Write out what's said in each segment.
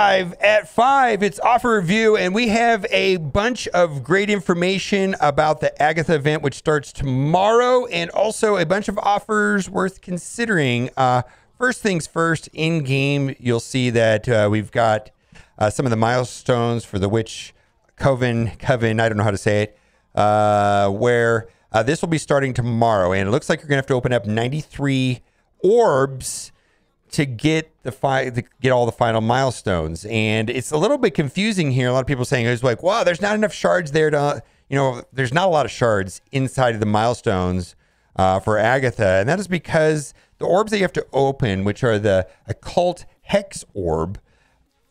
live at 5. It's offer review, and we have a bunch of great information about the Agatha event, which starts tomorrow, and also a bunch of offers worth considering. First things first, in game, you'll see that we've got some of the milestones for the Witch Coven, I don't know how to say it, where this will be starting tomorrow, and it looks like you're gonna have to open up 93 orbs to get all the final milestones. And it's a little bit confusing here. A lot of people saying it's like, wow, there's not enough shards there to, there's not a lot of shards inside of the milestones for Agatha. And that is because the orbs that you have to open, which are the occult hex orb,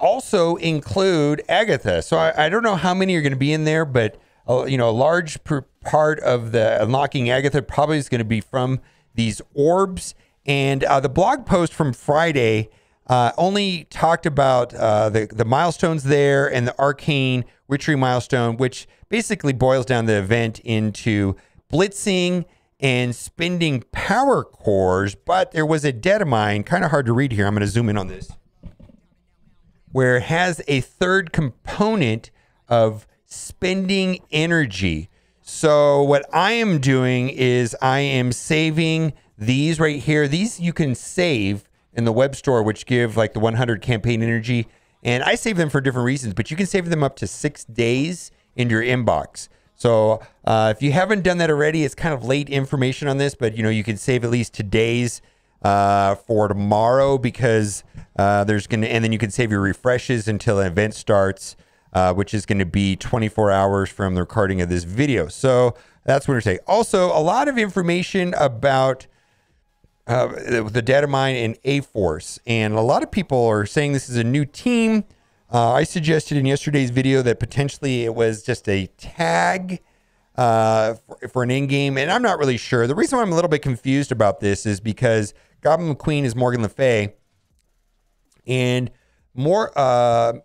also include Agatha. So I don't know how many are going to be in there, but a large part of the unlocking Agatha probably is going to be from these orbs. And the blog post from Friday only talked about the milestones there and the arcane witchery milestone, which basically boils down the event into blitzing and spending power cores. But there was a data mine, kind of hard to read here. I'm going to zoom in on this, where it has a third component of spending energy. So what I am doing is I am saving these right here. These you can save in the web store, which give like the 100 campaign energy. And I save them for different reasons, but you can save them up to 6 days in your inbox. So if you haven't done that already, it's kind of late information on this, but you can save at least today's for tomorrow, because and then you can save your refreshes until an event starts, which is going to be 24 hours from the recording of this video. So that's what we're saying. Also, a lot of information about the data mine and A-Force, and a lot of people are saying this is a new team. I suggested in yesterday's video that potentially it was just a tag for an in-game, and I'm not really sure. The reason why I'm a little bit confused about this is because Goblin Queen is Morgan Le Fay, and Goblin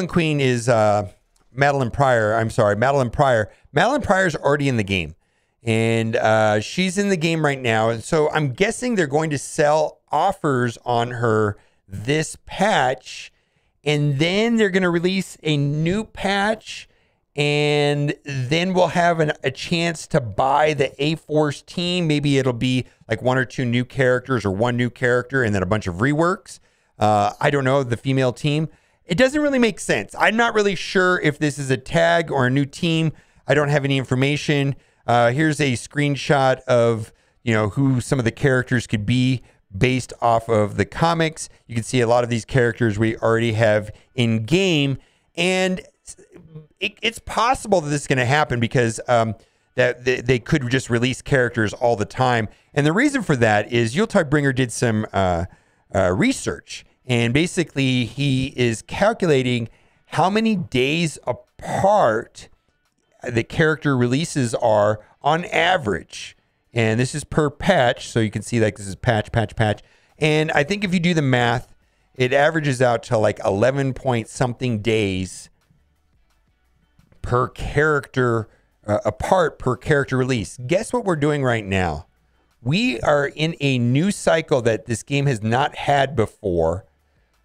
Queen is Madeline Pryor. I'm sorry, Madeline Pryor. Madeline Pryor is already in the game. And she's in the game right now. And so I'm guessing they're going to sell offers on her this patch. And then they're going to release a new patch. And then we'll have a chance to buy the A-Force team. Maybe it'll be like 1 or 2 new characters or 1 new character and then a bunch of reworks. I don't know, the female team. It doesn't really make sense. I'm not really sure if this is a tag or a new team. I don't have any information. Here's a screenshot of, who some of the characters could be based off of the comics. You can see a lot of these characters we already have in game, and it's possible that this is going to happen because that they could just release characters all the time. And the reason for that is Yuletide did some research, and basically he is calculating how many days apart the character releases are on average. And this is per patch. So you can see like this is patch. And I think if you do the math, it averages out to like 11 point something days per character apart per character release. Guess what we're doing right now? We are in a new cycle that this game has not had before,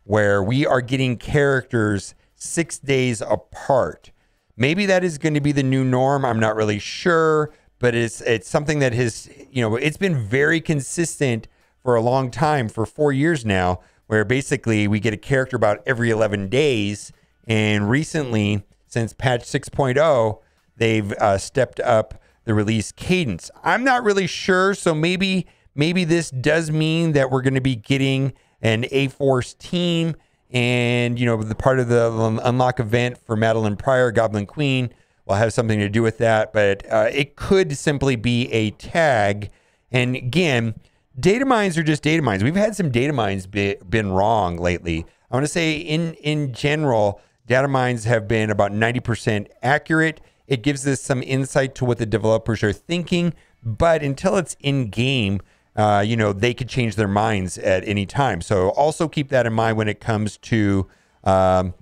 where we are getting characters 6 days apart. Maybe that is going to be the new norm. I'm not really sure, but it's something that has, it's been very consistent for a long time, for 4 years now, where basically we get a character about every 11 days. And recently, since patch 6.0, they've stepped up the release cadence. I'm not really sure. So maybe this does mean that we're going to be getting an A-Force team. And, the part of the unlock event for Madeline Pryor, Goblin Queen, will have something to do with that. But it could simply be a tag. And again, data mines are just data mines. We've had some data mines been wrong lately. I want to say in general, data mines have been about 90% accurate. It gives us some insight to what the developers are thinking. But until it's in game, they could change their minds at any time. So also keep that in mind when it comes to how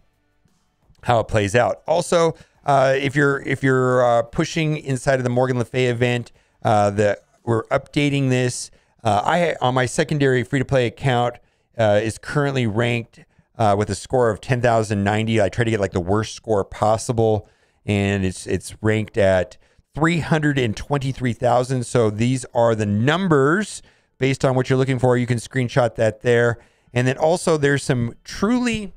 it plays out. Also, if you're pushing inside of the Morgan Le Fay event, we're updating this. I on my secondary free-to-play account is currently ranked with a score of 10,090. I try to get like the worst score possible, and it's ranked at 323,000. So these are the numbers based on what you're looking for. You can screenshot that there. And then also there's some truly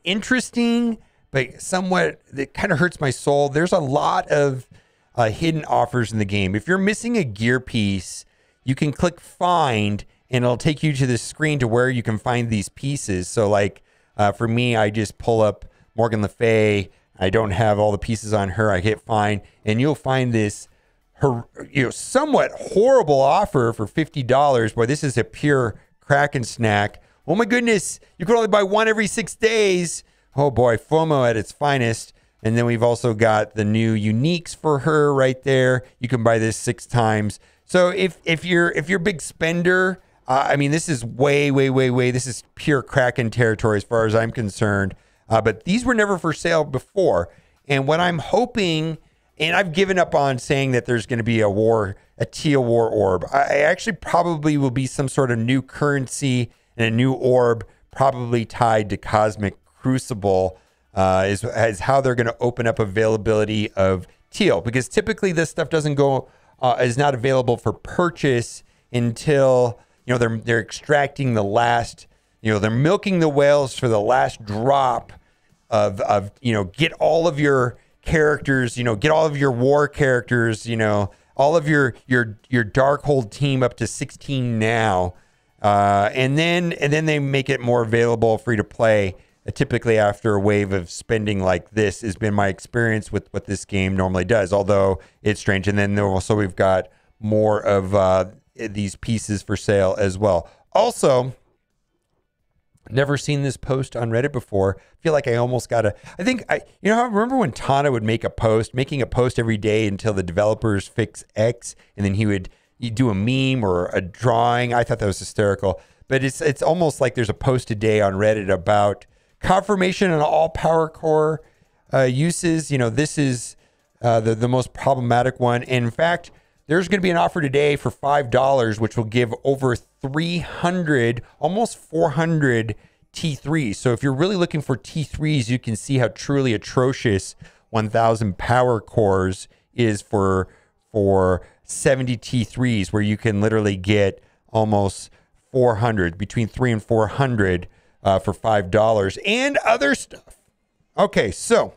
interesting, but somewhat, that kind of hurts my soul. There's a lot of hidden offers in the game. If you're missing a gear piece, you can click find and it'll take you to the screen to where you can find these pieces. So like for me, I just pull up Morgan Le Fay. I don't have all the pieces on her. I hit find and you'll find this somewhat horrible offer for $50. Boy, this is a pure Kraken snack. Oh my goodness, you can only buy one every 6 days. Oh boy, FOMO at its finest. And then we've also got the new uniques for her right there. You can buy this 6 times. So if you're a big spender, I mean, this is way. This is pure Kraken territory as far as I'm concerned. But these were never for sale before. And what I'm hoping, and I've given up on saying that there's going to be a teal war orb. I actually probably will be some sort of new currency and a new orb, probably tied to Cosmic Crucible, is how they're going to open up availability of teal, because typically this stuff doesn't go is not available for purchase until they're extracting the last, they're milking the whales for the last drop of get all of your characters, get all of your war characters, all of your Darkhold team up to 16 now, and then they make it more available, free to play. Typically after a wave of spending like this has been my experience with what this game normally does, although it's strange. And then also we've got more of these pieces for sale as well. Also, never seen this post on Reddit before. Feel like I almost got to, I remember when Tana would making a post every day until the developers fix X, and then he'd do a meme or a drawing. I thought that was hysterical, but it's almost like there's a post a day on Reddit about confirmation on all power core uses. This is the most problematic one. And in fact, there's going to be an offer today for $5, which will give over 300, almost 400 T3s. So if you're really looking for T3s, you can see how truly atrocious 1,000 power cores is for 70 T3s, where you can literally get almost 400, between 300 and 400 for $5 and other stuff. Okay, so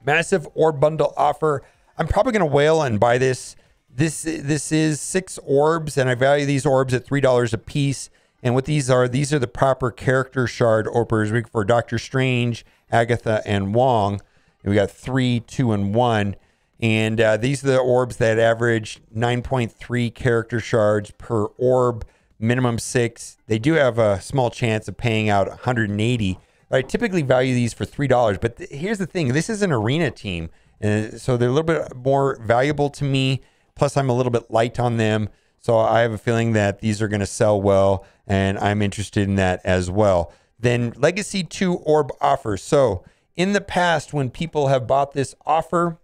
massive orb bundle offer. I'm probably going to whale and buy this. This is 6 orbs, and I value these orbs at $3 a piece. And what these are the proper character shard orbs for Doctor Strange, Agatha, and Wong. And we got 3, 2, and 1. And these are the orbs that average 9.3 character shards per orb, minimum 6. They do have a small chance of paying out 180. I typically value these for $3. But here's the thing. This is an arena team. So they're a little bit more valuable to me. Plus, I'm a little bit light on them. So I have a feeling that these are going to sell well, and I'm interested in that as well. Then Legacy 2 Orb Offers. So in the past, when people have bought this offer,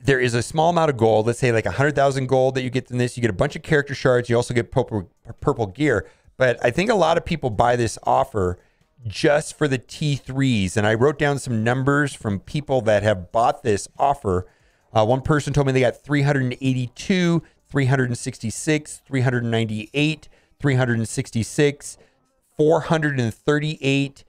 there is a small amount of gold. Let's say like 100,000 gold that you get from this. You get a bunch of character shards. You also get purple gear. But I think a lot of people buy this offer just for the T3s. And I wrote down some numbers from people that have bought this offer. One person told me they got 382, 366, 398, 366, 438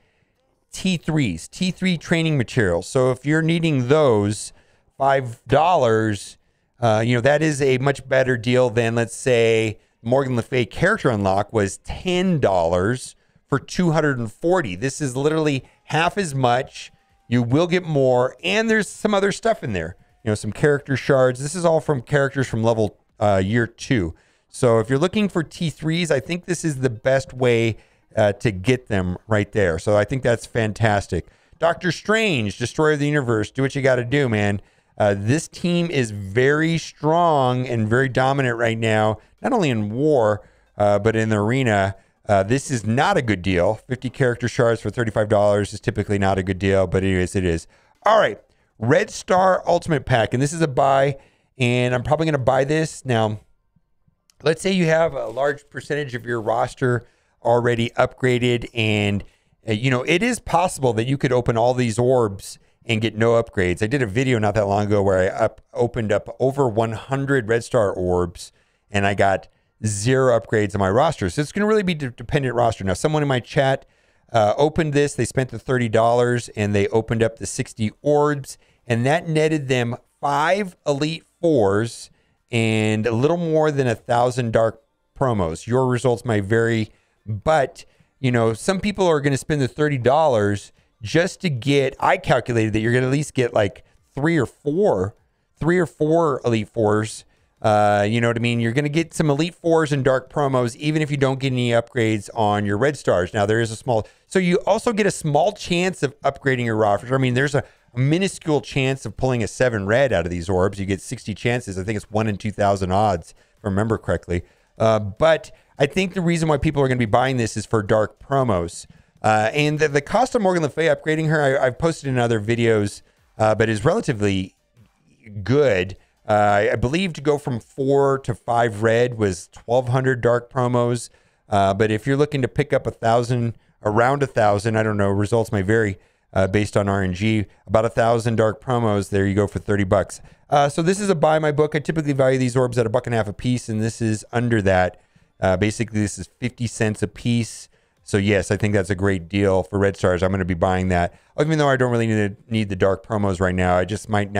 T3s, T3 training materials. So if you're needing those, $5, that is a much better deal than, let's say, Morgan Le Fay character unlock was $10 for 240. This is literally half as much. You will get more, and there's some other stuff in there. Some character shards. This is all from characters from level year 2. So if you're looking for T3s, I think this is the best way to get them right there. So I think that's fantastic. Doctor Strange, Destroyer of the Universe. Do what you got to do, man. This team is very strong and very dominant right now, not only in war, but in the arena. This is not a good deal. 50 character shards for $35 is typically not a good deal, but anyways, it is. All right. Red Star Ultimate Pack, and this is a buy, and I'm probably going to buy this. Now, let's say you have a large percentage of your roster already upgraded, and it is possible that you could open all these orbs and get no upgrades. I did a video not that long ago where I opened up over 100 red star orbs, and I got 0 upgrades on my roster. So it's going to really be dependent roster. Now, someone in my chat opened this. They spent the $30 and they opened up the 60 orbs, and that netted them 5 Elite Fours and a little more than 1,000 dark promos. Your results might vary, but some people are going to spend the $30 just to get. I calculated that you're going to at least get like 3 or 4 Elite Fours. You know what I mean? You're going to get some Elite Fours and dark promos, even if you don't get any upgrades on your red stars. Now, there is so you also get a small chance of upgrading your roster. I mean, there's a minuscule chance of pulling a 7 red out of these orbs. You get 60 chances. I think it's 1 in 2,000 odds, if I remember correctly. But I think the reason why people are going to be buying this is for dark promos. And the cost of Morgan Le Fay upgrading her, I've posted in other videos, but is relatively good. I believe to go from 4 to 5 red was 1,200 dark promos. But if you're looking to pick up 1,000, around 1,000, I don't know, results may vary based on RNG, about 1,000 dark promos, there you go for $30. So this is a buy my book. I typically value these orbs at $1.50 a piece, and this is under that. Basically, this is 50 cents a piece. So yes, I think that's a great deal for red stars. I'm going to be buying that, even though I don't really need the dark promos right now. I just might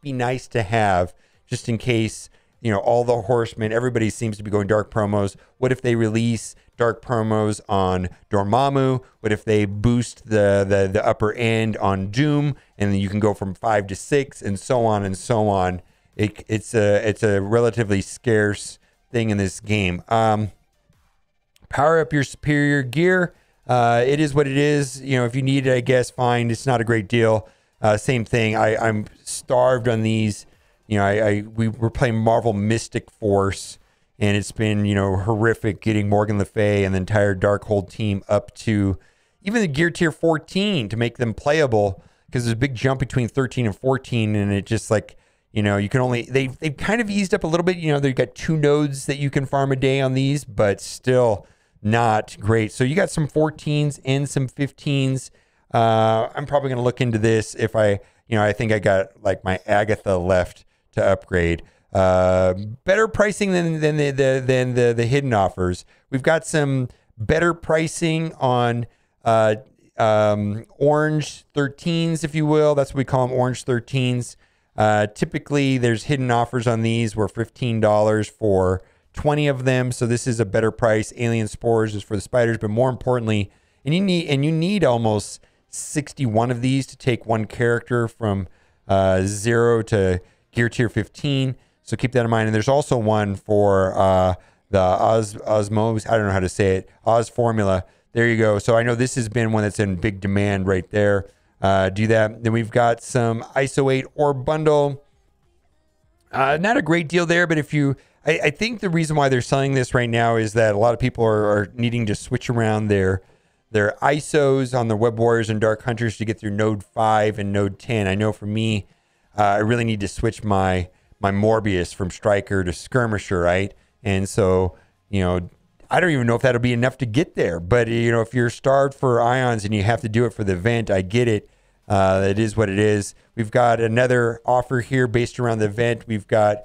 be nice to have just in case, all the horsemen, everybody seems to be going dark promos. What if they release dark promos on Dormammu? What if they boost the upper end on Doom, and then you can go from 5 to 6 and so on and so on. It's a relatively scarce thing in this game. Power up your superior gear. It is what it is. If you need it, I guess fine. It's not a great deal. Same thing. I'm starved on these. We were playing Marvel Mystic Force, and it's been, horrific getting Morgan Le Fay and the entire Darkhold team up to even the gear tier 14 to make them playable, because there's a big jump between 13 and 14, and it just like, you can only, they've kind of eased up a little bit. They've got 2 nodes that you can farm a day on these, but still not great. So you got some 14s and some 15s. I'm probably going to look into this if I think I got like my Agatha left to upgrade. Better pricing than the hidden offers. We've got some better pricing on orange 13s, if you will. That's what we call them, orange 13s. Typically, there's hidden offers on these were $15 for 20 of them. So this is a better price. Alien Spores is for the spiders, but more importantly, and you need almost 61 of these to take one character from 0 to gear tier 15. So keep that in mind. And there's also one for the Osmos. I don't know how to say it. Oz formula. There you go. So I know this has been one that's in big demand right there. Do that. Then we've got some ISO 8 Orb Bundle. Not a great deal there, but if you, I think the reason why they're selling this right now is that a lot of people are needing to switch around their ISOs on the Web Warriors and Dark Hunters to get through Node 5 and Node 10. I know for me, I really need to switch my Morbius from Striker to Skirmisher, right? And so, I don't even know if that'll be enough to get there. But, if you're starved for ions and you have to do it for the event, I get it. It is what it is. We've got another offer here based around the event. We've got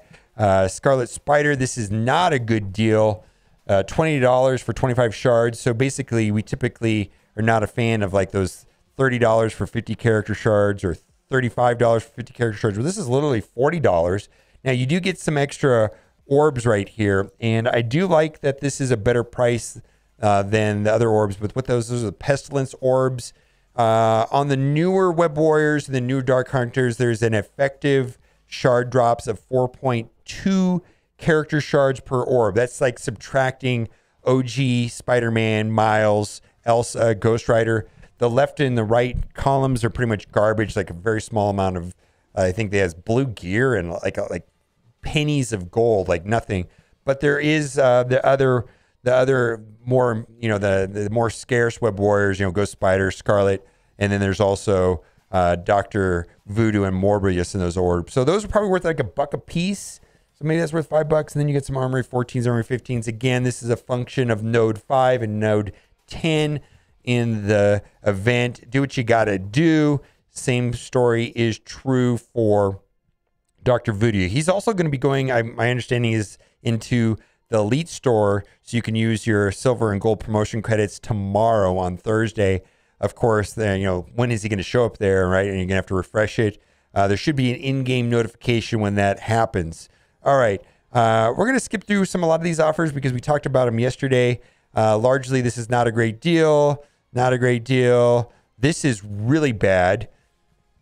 Scarlet Spider. This is not a good deal. $20 for 25 shards. So basically, we typically are not a fan of like those $30 for 50 character shards or $35 for 50 character shards. Well, this is literally $40. Now, you do get some extra orbs right here, and I do like that this is a better price than the other orbs. But with those are the Pestilence orbs. On the newer Web Warriors, the new Dark Hunters, there's an effective shard drops of 4.2 character shards per orb. That's like subtracting OG, Spider-Man, Miles, Elsa, Ghost Rider. The left and the right columns are pretty much garbage, like a very small amount of, I think they has blue gear and like pennies of gold, like nothing. But there is the other more, the more scarce Web Warriors, Ghost Spider, Scarlet, and then there's also Dr. Voodoo and Morbius in those orbs. So those are probably worth like $1 a piece. So maybe that's worth $5. And then you get some Armory 14s, Armory 15s. Again, this is a function of node 5 and node 10 in the event. Do what you got to do. Same story is true for Dr. Voodoo. He's also going to be going, my understanding is, into the Elite Store, so you can use your silver and gold promotion credits tomorrow on Thursday. Of course, then, when is he going to show up there, right? And you're going to have to refresh it. There should be an in-game notification when that happens. All right. We're going to skip through a lot of these offers because we talked about them yesterday. Largely, this is not a great deal. Not a great deal. This is really bad.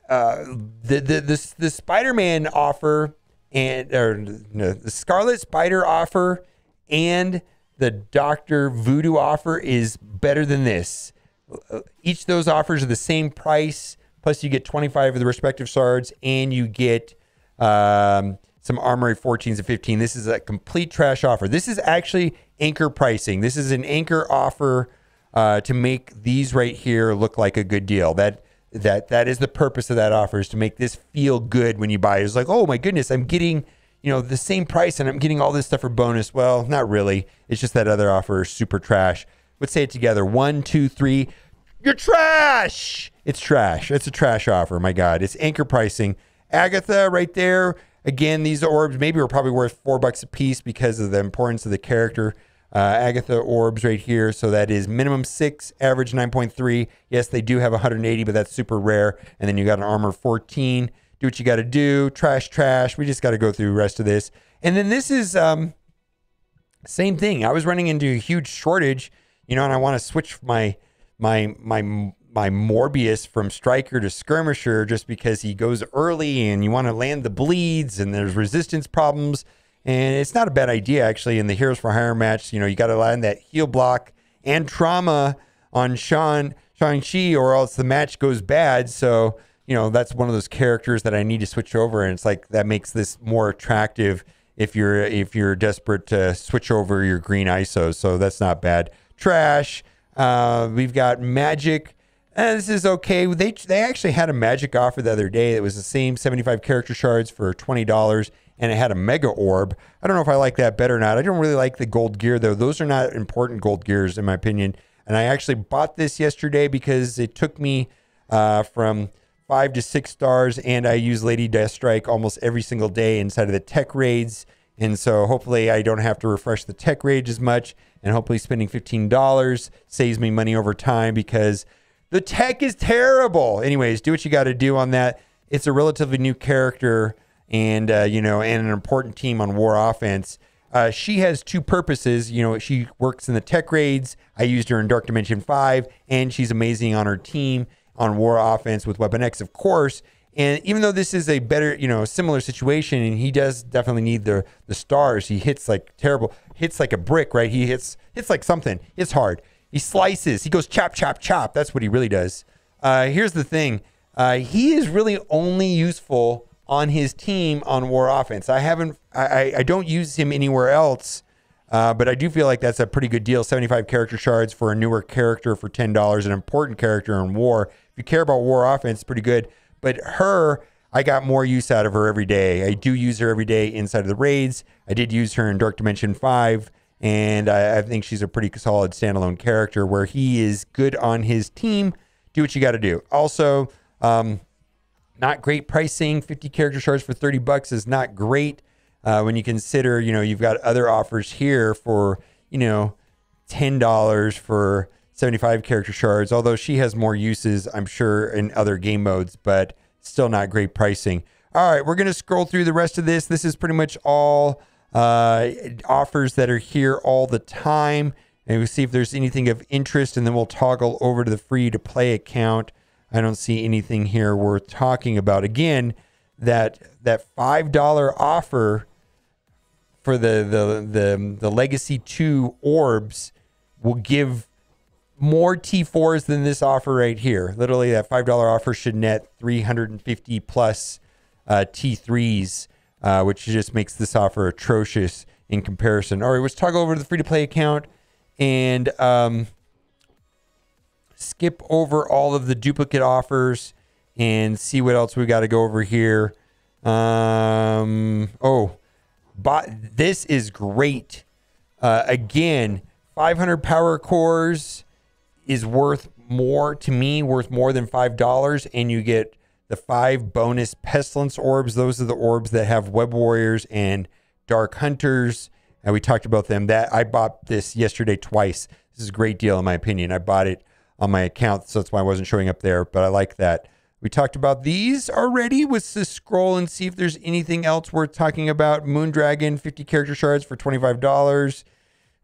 The Spider-Man offer the Scarlet Spider offer and the Dr. Voodoo offer is better than this. Each of those offers are the same price, plus you get 25 of the respective shards, and you get some Armory 14s and 15. This is a complete trash offer. This is actually anchor pricing. This is an anchor offer to make these right here look like a good deal. That is the purpose of that offer, is to make this feel good when you buy it. It's like, oh my goodness, I'm getting the same price and I'm getting all this stuff for bonus. Well, not really. It's just that other offer is super trash. Let's say it together. 1, 2, 3. You're trash. It's trash. It's a trash offer. My God, it's anchor pricing. Agatha right there. Again, these orbs maybe were probably worth $4 a piece because of the importance of the character. Agatha orbs right here. So that is minimum 6, average 9.3. Yes, they do have 180, but that's super rare. And then you got an armor 14. Do what you got to do. Trash, trash. We just got to go through the rest of this. And then this is same thing. I was running into a huge shortage, and I want to switch my Morbius from Striker to Skirmisher just because he goes early and you want to land the bleeds and there's resistance problems. And it's not a bad idea, actually, in the Heroes for Hire match. You got to land that heal block and trauma on Shang-Chi, or else the match goes bad. So, that's one of those characters that I need to switch over. And it's like that makes this more attractive if you're desperate to switch over your green ISOs. So that's not bad. Trash. We've got Magic. This is okay. They actually had a Magic offer the other day that was the same 75 character shards for $20. And it had a mega orb. I don't know if I like that better or not. I don't really like the gold gear, though. Those are not important gold gears, in my opinion. And I actually bought this yesterday because it took me from 5 to 6 stars, and I use Lady Deathstrike almost every single day inside of the tech raids. And so hopefully I don't have to refresh the tech raids as much, and hopefully spending $15 saves me money over time because the tech is terrible. Anyways, do what you got to do on that. It's a relatively new character, and and an important team on War Offense. She has two purposes. She works in the tech raids. I used her in Dark Dimension 5, and she's amazing on her team on War Offense with Weapon X, of course. And even though this is a better, similar situation, and he does definitely need the stars, he hits like terrible, hits like a brick, right? He hits like something. It's hard. He slices. He goes chop, chop, chop. That's what he really does. Here's the thing. He is really only useful on his team on War Offense. I don't use him anywhere else, but I do feel like that's a pretty good deal. 75 character shards for a newer character for $10, an important character in War. If you care about War Offense, it's pretty good. But I got more use out of her every day. I do use her every day inside of the raids. I did use her in Dark Dimension 5, and I think she's a pretty solid standalone character where he is good on his team. Do what you got to do. Also, not great pricing. 50 character shards for $30 is not great when you consider, you've got other offers here for, $10 for 75 character shards, although she has more uses, I'm sure, in other game modes, but still not great pricing. All right, we're going to scroll through the rest of this. This is pretty much all offers that are here all the time. And we'll see if there's anything of interest, and then we'll toggle over to the free-to-play account. I don't see anything here worth talking about. Again, that $5 offer for the Legacy 2 orbs will give more T4s than this offer right here. Literally, that $5 offer should net 350 plus T3s, which just makes this offer atrocious in comparison. All right, let's toggle over to the free-to-play account and skip over all of the duplicate offers and see what else we got to go over here. This is great. Again, 500 power cores is worth more to me, worth more than $5, and you get the 5 bonus pestilence orbs. Those are the orbs that have web warriors and dark hunters, and we talked about them. That I bought this yesterday twice. This is a great deal in my opinion. I bought it on my account, so that's why I wasn't showing up there, but I like that. We talked about these already. Let's just scroll and see if there's anything else worth talking about. Moondragon, 50 character shards for $25.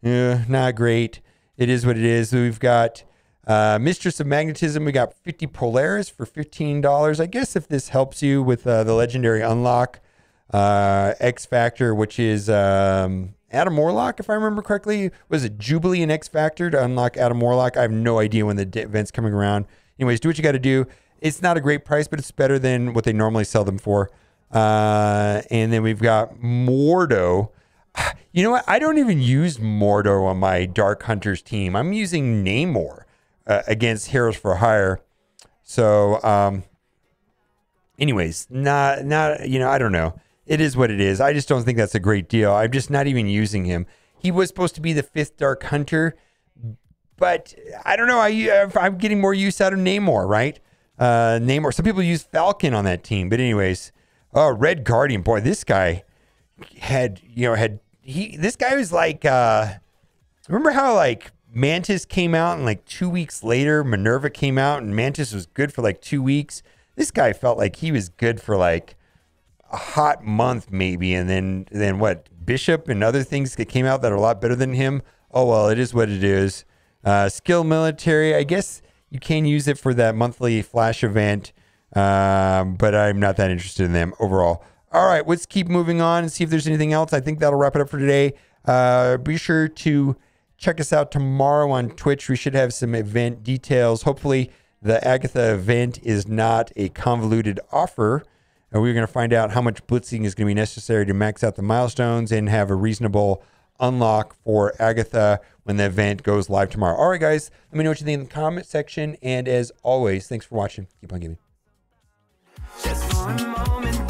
Not great. It is what it is. We've got Mistress of Magnetism. We got 50 Polaris for $15. I guess if this helps you with the legendary unlock. X Factor, which is Adam Warlock, if I remember correctly. Was it Jubilee and X Factor to unlock Adam Warlock? I have no idea when the event's coming around. Anyways, do what you got to do. It's not a great price, but it's better than what they normally sell them for. And then we've got Mordo. You know what? I don't even use Mordo on my Dark Hunters team. I'm using Namor against Heroes for Hire. So, anyways, not I don't know. It is what it is. I just don't think that's a great deal. I'm just not even using him. He was supposed to be the 5th Dark Hunter, but I don't know. I'm getting more use out of Namor, right? Namor. Some people use Falcon on that team, but anyways, Red Guardian. Boy, this guy this guy was like, remember how like Mantis came out and like 2 weeks later Minerva came out and Mantis was good for like 2 weeks. This guy felt like he was good for like a hot month maybe, and then what? Bishop and other things that came out that are a lot better than him. Oh well, it is what it is. Skill military. I guess you can use it for that monthly flash event, but I'm not that interested in them overall. All right, let's keep moving on and see if there's anything else. I think that'll wrap it up for today. Be sure to check us out tomorrow on Twitch. We should have some event details. Hopefully, the Agatha event is not a convoluted offer. And we're going to find out how much blitzing is going to be necessary to max out the milestones and have a reasonable unlock for Agatha when the event goes live tomorrow. All right, guys, let me know what you think in the comment section. And as always, thanks for watching. Keep on gaming. Just for a moment.